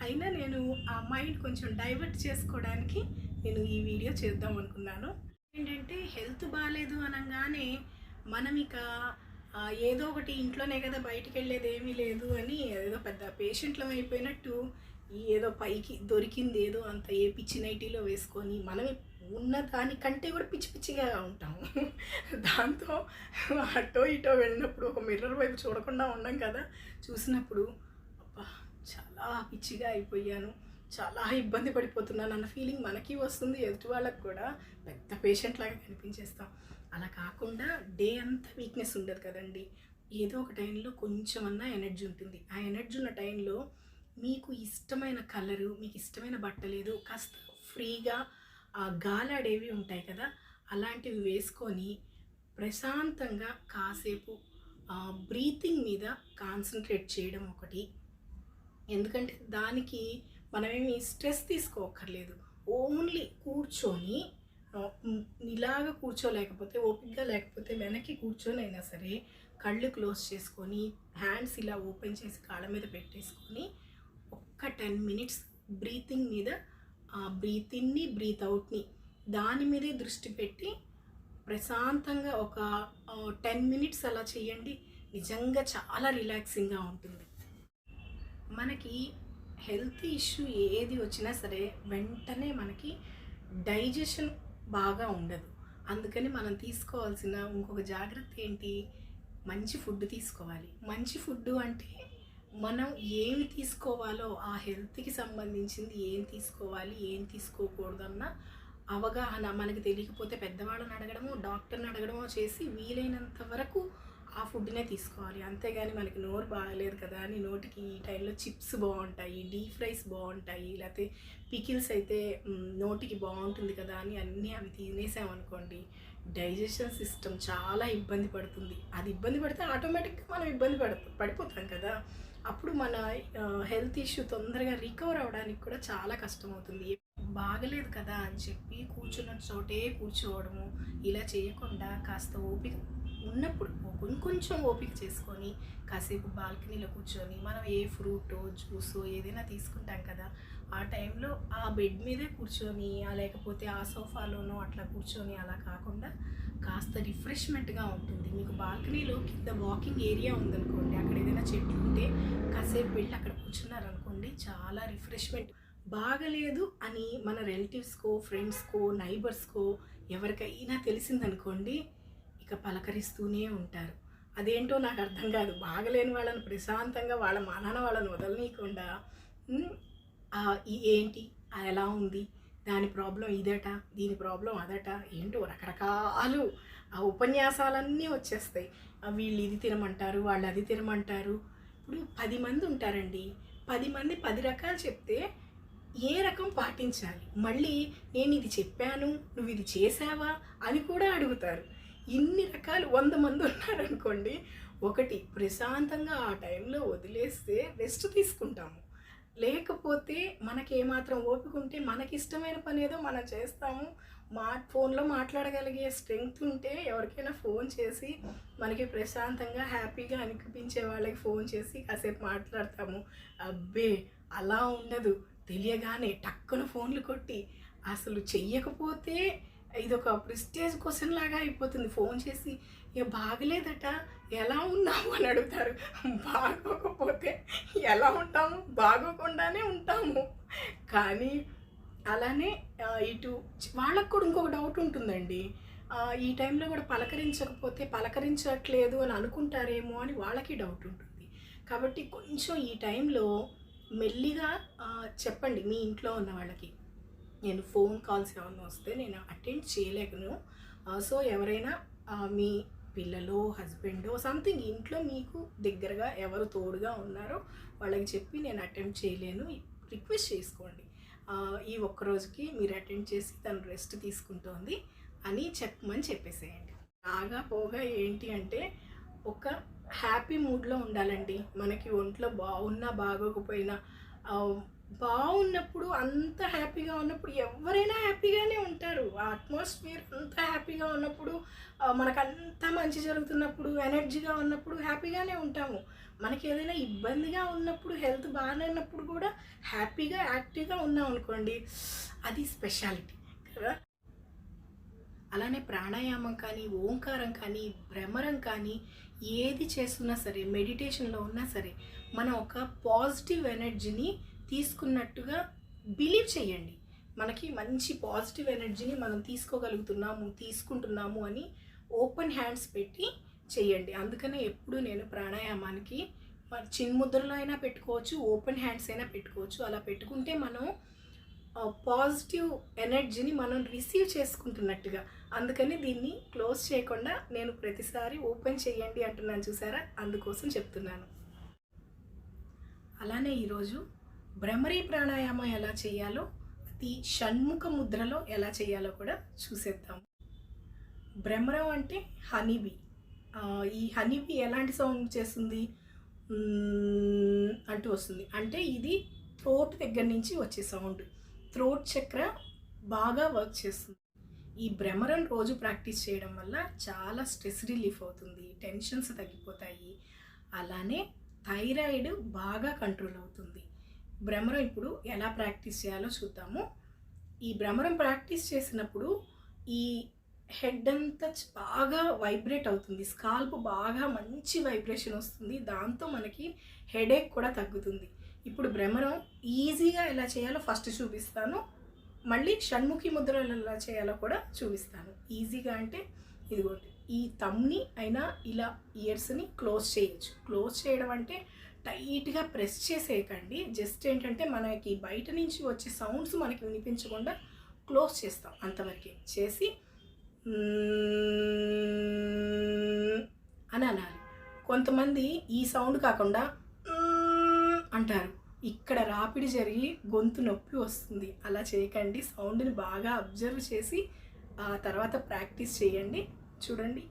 అయినా నేను ఆ మైండ్ కొంచెం డైవర్ట్ చేసుకోవడానికి నేను ఈ వీడియో చేద్దాం అనుకున్నాను. ఏంటంటే హెల్త్ బాగాలేదు అనగానే మనం ఇక ఏదో ఒకటి ఇంట్లోనే కదా, బయటికి వెళ్ళేది ఏమీ లేదు అని ఏదో పెద్ద పేషెంట్లం అయిపోయినట్టు ఏదో పైకి దొరికింది ఏదో అంత ఏ పిచ్చి నైటీలో వేసుకొని మనమే ఉన్న దానికంటే కూడా పిచ్చి పిచ్చిగా ఉంటాము. దాంతో అటో ఇటో వెళ్ళినప్పుడు ఒక మిర్రర్ వైపు చూడకుండా ఉన్నాం కదా, చూసినప్పుడు అబ్బా చాలా పిచ్చిగా అయిపోయాను, చాలా ఇబ్బంది పడిపోతున్నాను అన్న ఫీలింగ్ మనకి వస్తుంది, ఎదుటి వాళ్ళకి కూడా పెద్ద పేషెంట్ లాగా కనిపించేస్తాం. అలా కాకుండా డే అంతా వీక్నెస్ ఉండదు కదండి. ఏదో ఒక టైంలో కొంచెమన్నా ఎనర్జీ ఉంటుంది. ఆ ఎనర్జీ ఉన్న టైంలో మీకు ఇష్టమైన కలరు, మీకు ఇష్టమైన బట్టలు ఏదో కాస్త ఫ్రీగా గాలాడేవి ఉంటాయి కదా, అలాంటివి వేసుకొని ప్రశాంతంగా కాసేపు బ్రీతింగ్ మీద కాన్సన్ట్రేట్ చేయడం ఒకటి. ఎందుకంటే దానికి మనమేమి స్ట్రెస్ తీసుకోక్కర్లేదు. ఓన్లీ కూర్చొని ఇలాగ కూర్చోలేకపోతే, ఓపికగా లేకపోతే వెనక్కి కూర్చొని అయినా సరే కళ్ళు క్లోజ్ చేసుకొని హ్యాండ్స్ ఇలా ఓపెన్ చేసి కాళ్ళ మీద పెట్టేసుకొని ఒక్క 10 మినిట్స్ బ్రీతింగ్ మీద, బ్రీత్ ఇన్ని బ్రీత్ అవుట్ని దాని మీదే దృష్టి పెట్టి ప్రశాంతంగా ఒక 10 మినిట్స్ అలా చేయండి. నిజంగా చాలా రిలాక్సింగ్గా ఉంటుంది. మనకి హెల్త్ ఇష్యూ ఏది వచ్చినా సరే వెంటనే మనకి డైజెషన్ బాగా ఉండదు. అందుకని మనం తీసుకోవాల్సిన ఇంకొక జాగ్రత్త ఏంటి, మంచి ఫుడ్ తీసుకోవాలి. మంచి ఫుడ్డు అంటే మనం ఏమి తీసుకోవాలో ఆ హెల్త్‌కి సంబంధించింది ఏం తీసుకోవాలి, ఏం తీసుకోకూడదన్న అవగాహన మనకి తెలియకపోతే పెద్దవాళ్ళని అడగడమో, డాక్టర్‌ని అడగడమో చేసి వీలైనంత వరకు ఆ ఫుడ్‌నే తీసుకోవాలి. అంతేగాని మనకి నోరు బాగాలేదు కదా అని నోటికి ఈ టైంలో చిప్స్ బావుంటాయి, డీప్ ఫ్రైస్ బావుంటాయి, లేతే పికిల్స్ అయితే నోటికి బావుంటుంది కదా అని అన్నీ అవి తినేసామనుకోండి, డైజెషన్ సిస్టమ్ చాలా ఇబ్బంది పడుతుంది. అది ఇబ్బంది పడితే ఆటోమేటిక్‌గా మనం ఇబ్బంది పడిపోతాం కదా! అప్పుడు మన హెల్త్ ఇష్యూ తొందరగా రికవర్ అవ్వడానికి కూడా చాలా కష్టమవుతుంది. బాగలేదు కదా అని చెప్పి కూర్చున్న చోటే కూర్చోవడము, ఇలా చేయకుండా కాస్త ఓపిక ఉన్నప్పుడు కొంచెం ఓపిక చేసుకొని కాసేపు బాల్కనీలో కూర్చొని మనం ఏ ఫ్రూటో, జ్యూసో ఏదైనా తీసుకుంటాం కదా! ఆ టైంలో ఆ బెడ్ మీదే కూర్చొని లేకపోతే ఆ సోఫాలోనో అట్లా కూర్చొని అలా కాకుండా కాస్త రిఫ్రెష్మెంట్‌గా ఉంటుంది. మీకు బాల్కనీలో కింద వాకింగ్ ఏరియా ఉందనుకోండి, అక్కడ ఏదైనా చెట్లు ఉంటే కాసేపు వెళ్ళి అక్కడ కూర్చున్నారనుకోండి చాలా రిఫ్రెష్మెంట్. బాగలేదు అని మన రిలేటివ్స్‌కో, ఫ్రెండ్స్‌కో, నైబర్స్‌కో ఎవరికైనా తెలిసిందనుకోండి, ఇక పలకరిస్తూనే ఉంటారు. అదేంటో నాకు అర్థం కాదు. బాగలేని వాళ్ళని ప్రశాంతంగా వాళ్ళ మానాన వాళ్ళని వదలనీయకుండా హ్మ్. ఏంటి? ఎలా ఉంది? దాని ప్రాబ్లమ్ ఇదట, దీని ప్రాబ్లమ్ అదట, ఏంటో రకరకాలు ఆ ఉపన్యాసాలన్నీ వచ్చేస్తాయి. వీళ్ళు ఇది తినమంటారు, వాళ్ళు అది తినమంటారు. ఇప్పుడు 10 మంది ఉంటారండి. 10 మంది 10 రకాలు చెప్తే ఏ రకం పాటించాలి? మళ్ళీ నేను ఇది చెప్పాను, నువ్వు ఇది చేశావా అని కూడా అడుగుతారు. ఇన్ని రకాలు 100 మంది ఉన్నారనుకోండి, ఒకటి ప్రశాంతంగా ఆ టైంలో వదిలేస్తే రెస్ట్ తీసుకుంటాము. లేకపోతే మనకేమాత్రం ఓపిక ఉంటే మనకిష్టమైన పనేదో మనం చేస్తాము. ఫోన్‌లో మాట్లాడగలిగే స్ట్రెంగ్త్ ఉంటే ఎవరికైనా ఫోన్ చేసి మనకి ప్రశాంతంగా, హ్యాపీగా అనిపించే వాళ్ళకి ఫోన్ చేసి కాసేపు మాట్లాడతాము. అబ్బే! అలా ఉండదు. తెలియగానే టక్కున ఫోన్‌లు కొట్టి అసలు చెయ్యకపోతే ఇదొక ప్రెస్టేజ్ క్వెషన్ లాగా అయిపోతుంది. ఫోన్ చేసి బాగలేదట, ఎలా ఉన్నావు అని అడుగుతారు. బాగోకపోతే ఎలా ఉంటాము? బాగోకుండానే ఉంటాము. కానీ అలానే ఇటు వాళ్ళకి కూడా ఇంకొక డౌట్ ఉంటుందండి. ఈ టైంలో కూడా పలకరించకపోతే పలకరించట్లేదు అని అనుకుంటారేమో అని వాళ్ళకి డౌట్ ఉంటుంది. కాబట్టి కొంచెం ఈ టైంలో మెల్లిగా చెప్పండి మీ ఇంట్లో ఉన్న వాళ్ళకి. నేను ఫోన్ కాల్స్ ఏమన్నా వస్తే నేను అటెండ్ చేయలేను. సో ఎవరైనా మీ పిల్లలో, హస్బెండో సంథింగ్ ఇంట్లో మీకు దగ్గరగా ఎవరు తోడుగా ఉన్నారో వాళ్ళకి చెప్పి నేను అటెండ్ చేయలేను, రిక్వెస్ట్ చేసుకోండి. ఈ ఒక్కరోజుకి మీరు అటెండ్ చేసి తను రెస్ట్ తీసుకుంటోంది అని చెప్పమని చెప్పేసేయండి. బాగా పోగా ఏంటి అంటే ఒక హ్యాపీ మూడ్లో ఉండాలండి. మనకి ఒంట్లో బాగున్నా బాగోకపోయినా బాగున్నప్పుడు అంత హ్యాపీగా ఉన్నప్పుడు ఎవరైనా హ్యాపీగానే ఉంటారు. ఆ అట్మాస్ఫియర్ అంత హ్యాపీగా ఉన్నప్పుడు మనకంతా మంచి జరుగుతున్నప్పుడు ఎనర్జీగా ఉన్నప్పుడు హ్యాపీగానే ఉంటాము. మనకి ఏదైనా ఇబ్బందిగా ఉన్నప్పుడు హెల్త్ బాగాలేనప్పుడు కూడా హ్యాపీగా యాక్టివ్గా ఉన్నాం అనుకోండి, అది స్పెషాలిటీ కదా. అలానే ప్రాణాయామం కానీ, ఓంకారం కానీ, భ్రమరం కానీ ఏది చేస్తున్నా సరే, మెడిటేషన్లో ఉన్నా సరే మనం ఒక పాజిటివ్ ఎనర్జీని తీసుకున్నట్టుగా బిలీవ్ చేయండి. మనకి మంచి పాజిటివ్ ఎనర్జీని మనం తీసుకోగలుగుతున్నాము, తీసుకుంటున్నాము అని ఓపెన్ హ్యాండ్స్ పెట్టి చేయండి. అందుకనే ఎప్పుడు నేను ప్రాణాయామానికి చిన్ముద్రలో అయినా పెట్టుకోవచ్చు, ఓపెన్ హ్యాండ్స్ అయినా పెట్టుకోవచ్చు. అలా పెట్టుకుంటే మనం పాజిటివ్ ఎనర్జీని మనం రిసీవ్ చేసుకుంటున్నట్టుగా. అందుకని దీన్ని క్లోజ్ చేయకుండా నేను ప్రతిసారి ఓపెన్ చేయండి అంటున్నాను చూసారా, అందుకోసం చెప్తున్నాను. అలానే ఈరోజు భ్రమరీ ప్రాణాయామం ఎలా చేయాలో, అది షణ్ముఖ ముద్రలో ఎలా చేయాలో కూడా చూసేద్దాం. భ్రమరం అంటే హనీబీ. ఈ హనీబీ ఎలాంటి సౌండ్ చేస్తుంది? అంటూ వస్తుంది. అంటే ఇది థ్రోట్ దగ్గర నుంచి వచ్చే సౌండ్. థ్రోట్ చక్ర బాగా వర్క్ చేస్తుంది. ఈ భ్రమరం రోజు ప్రాక్టీస్ చేయడం వల్ల చాలా స్ట్రెస్ రిలీఫ్ అవుతుంది, టెన్షన్స్ తగ్గిపోతాయి. అలానే థైరాయిడ్ బాగా కంట్రోల్ అవుతుంది. భ్రమరం ఇప్పుడు ఎలా ప్రాక్టీస్ చేయాలో చూద్దాము. ఈ భ్రమరం ప్రాక్టీస్ చేసినప్పుడు ఈ హెడ్ అంతా బాగా వైబ్రేట్ అవుతుంది, స్కాల్ప్ బాగా మంచి వైబ్రేషన్ వస్తుంది. దాంతో మనకి హెడేక్ కూడా తగ్గుతుంది. ఇప్పుడు భ్రమరం ఈజీగా ఎలా చేయాలో ఫస్ట్ చూపిస్తాను, మళ్ళీ షణ్ముఖి ముద్రలు ఎలా చేయాలో కూడా చూపిస్తాను. ఈజీగా అంటే ఇదిగోండి, ఈ థంబ్ని అయినా ఇలా ఇయర్స్ని క్లోజ్ చేయొచ్చు. క్లోజ్ చేయడం అంటే టైట్గా ప్రెస్ చేసేయకండి. జస్ట్ ఏంటంటే మనకి బయట నుంచి వచ్చే సౌండ్స్ మనకి వినిపించకుండా క్లోజ్ చేస్తాం, అంతవరకే చేసి అని అనాలి. కొంతమంది ఈ సౌండ్ కాకుండా అంటారు, ఇక్కడ రాపిడి జరిగి గొంతు నొప్పి వస్తుంది. అలా చేయకండి. సౌండ్ని బాగా అబ్జర్వ్ చేసి ఆ తర్వాత ప్రాక్టీస్ చేయండి. చూడండి,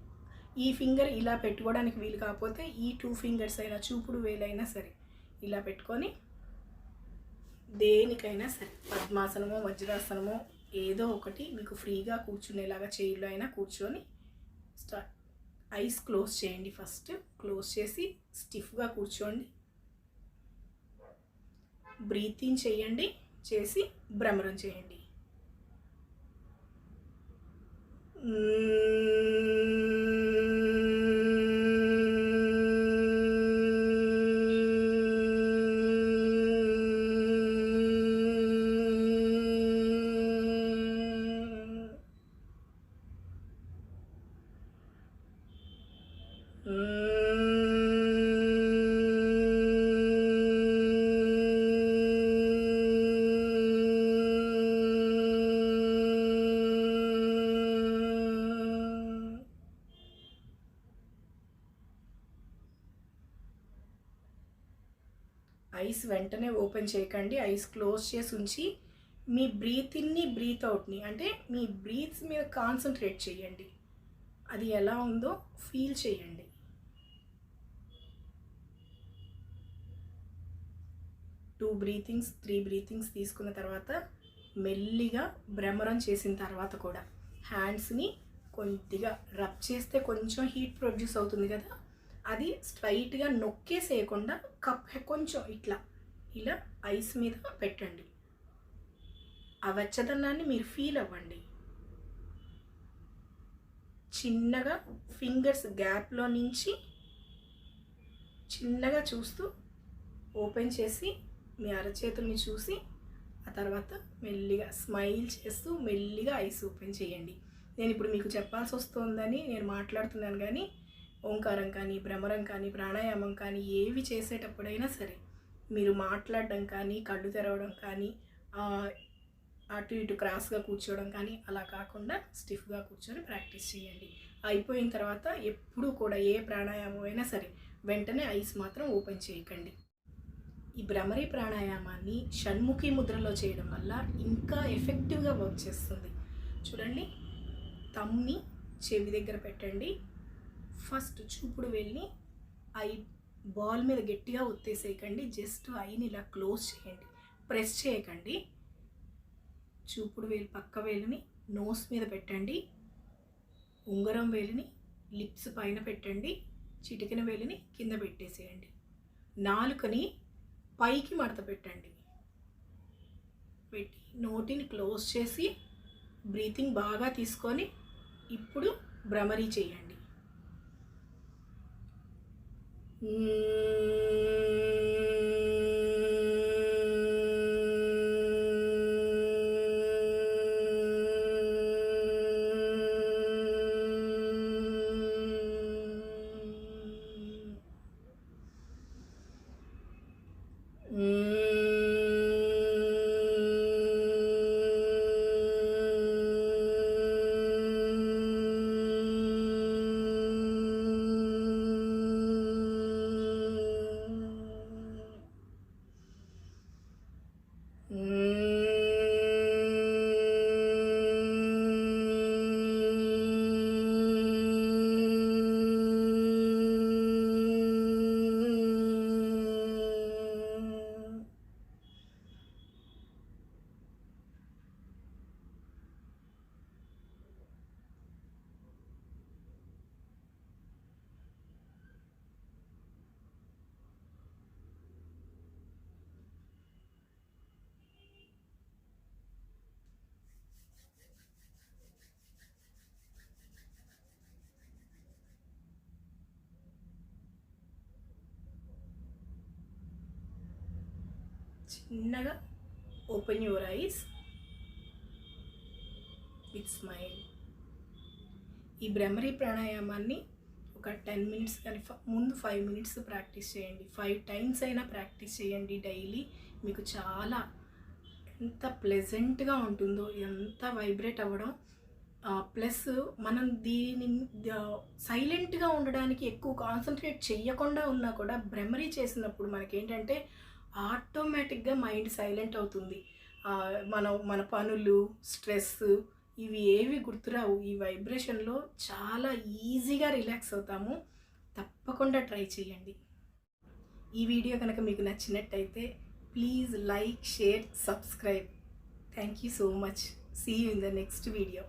ఈ ఫింగర్ ఇలా పెట్టుకోవడానికి వీలు కాకపోతే ఈ 2 ఫింగర్స్ అయినా, చూపుడు వేలైనా సరే ఇలా పెట్టుకొని దేనికైనా సరే పద్మాసనమో వజ్రాసనమో ఏదో ఒకటి మీకు ఫ్రీగా కూర్చునేలాగా చైర్లో అయినా కూర్చొని ఐస్ క్లోజ్ చేయండి. ఫస్ట్ క్లోజ్ చేసి స్టిఫ్గా కూర్చోండి. బ్రీతింగ్ చేయండి, చేసి భ్రమరం చేయండి. ఐస్ వెంటనే ఓపెన్ చేయకండి. ఐస్ క్లోజ్ చేసి ఉంచి మీ బ్రీత్ ఇన్ని బ్రీత్ అవుట్ని, అంటే మీ బ్రీత్స్ మీద కాన్సన్ట్రేట్ చేయండి. అది ఎలా ఉందో ఫీల్ చేయండి. టూ బ్రీతింగ్స్ 3 బ్రీతింగ్స్ తీసుకున్న తర్వాత మెల్లిగా భ్రమరం చేసిన తర్వాత కూడా హ్యాండ్స్ని కొద్దిగా రబ్ చేస్తే కొంచెం హీట్ ప్రొడ్యూస్ అవుతుంది కదా, అది స్ట్రైట్గా నొక్కేసేయకుండా కొంచెం ఇలా ఐస్ మీద పెట్టండి. ఆ వెచ్చదనాన్ని మీరు ఫీల్ అవ్వండి. చిన్నగా ఫింగర్స్ గ్యాప్లో నుంచి చిన్నగా చూస్తూ ఓపెన్ చేసి మీ అరచేతుల్ని చూసి ఆ తర్వాత మెల్లిగా స్మైల్ చేస్తూ మెల్లిగా ఐస్ ఓపెన్ చేయండి. నేను ఇప్పుడు మీకు చెప్పాల్సి వస్తుందని నేను మాట్లాడుతున్నాను, కానీ ఓంకారం కానీ, భ్రమరం కానీ, ప్రాణాయామం కానీ ఏవి చేసేటప్పుడైనా సరే మీరు మాట్లాడడం కానీ, కళ్ళు తెరవడం కానీ, అటు ఇటు క్రాస్గా కూర్చోవడం కానీ అలా కాకుండా స్టిఫ్గా కూర్చొని ప్రాక్టీస్ చేయండి. అయిపోయిన తర్వాత ఎప్పుడూ కూడా ఏ ప్రాణాయామం అయినా సరే వెంటనే ఐస్ మాత్రం ఓపెన్ చేయకండి. ఈ భ్రమరీ ప్రాణాయామాన్ని షణ్ముఖి ముద్రలో చేయడం వల్ల ఇంకా ఎఫెక్టివ్గా వర్క్ చేస్తుంది. చూడండి, తమ్ని చెవి దగ్గర పెట్టండి. ఫస్ట్ చూపుడు వేలిని ఐ బాల్ మీద గట్టిగా ఒత్తేసేయకండి. జస్ట్ ఐని ఇలా క్లోజ్ చేయండి, ప్రెస్ చేయకండి. చూపుడు వేలు పక్క వేలుని నోస్ మీద పెట్టండి. ఉంగరం వేలిని లిప్స్ పైన పెట్టండి. చిటికెన వేలిని కింద పెట్టేసేయండి. నాలుకని పైకి మడత పెట్టండి. పెట్టి నోటిని క్లోజ్ చేసి బ్రీతింగ్ బాగా తీసుకొని ఇప్పుడు భ్రమరీ చేయండి. చిన్నగా open your eyes with smile. ఈ భ్రమరీ ప్రాణాయామాన్ని ఒక ఒక 10 మినిట్స్ కానీ ముందు 5 మినిట్స్ ప్రాక్టీస్ చేయండి. 5 టైమ్స్ అయినా ప్రాక్టీస్ చేయండి డైలీ. మీకు చాలా ఎంత ప్లెజెంట్గా ఉంటుందో, ఎంత వైబ్రేట్ అవ్వడం. ప్లస్ మనం దీని సైలెంట్గా ఉండడానికి ఎక్కువ కాన్సన్ట్రేట్ చెయ్యకుండా ఉన్నా కూడా భ్రమరీ చేసినప్పుడు మనకేంటంటే ఆటోమేటిక్గా మైండ్ సైలెంట్ అవుతుంది. మన పనులు, స్ట్రెస్ ఇవి ఏవి గుర్తురావు. ఈ వైబ్రేషన్లో చాలా ఈజీగా రిలాక్స్ అవుతాము. తప్పకుండా ట్రై చేయండి. ఈ వీడియో కనుక మీకు నచ్చినట్టయితే please like, share, subscribe. Thank you so much. See you in the next video.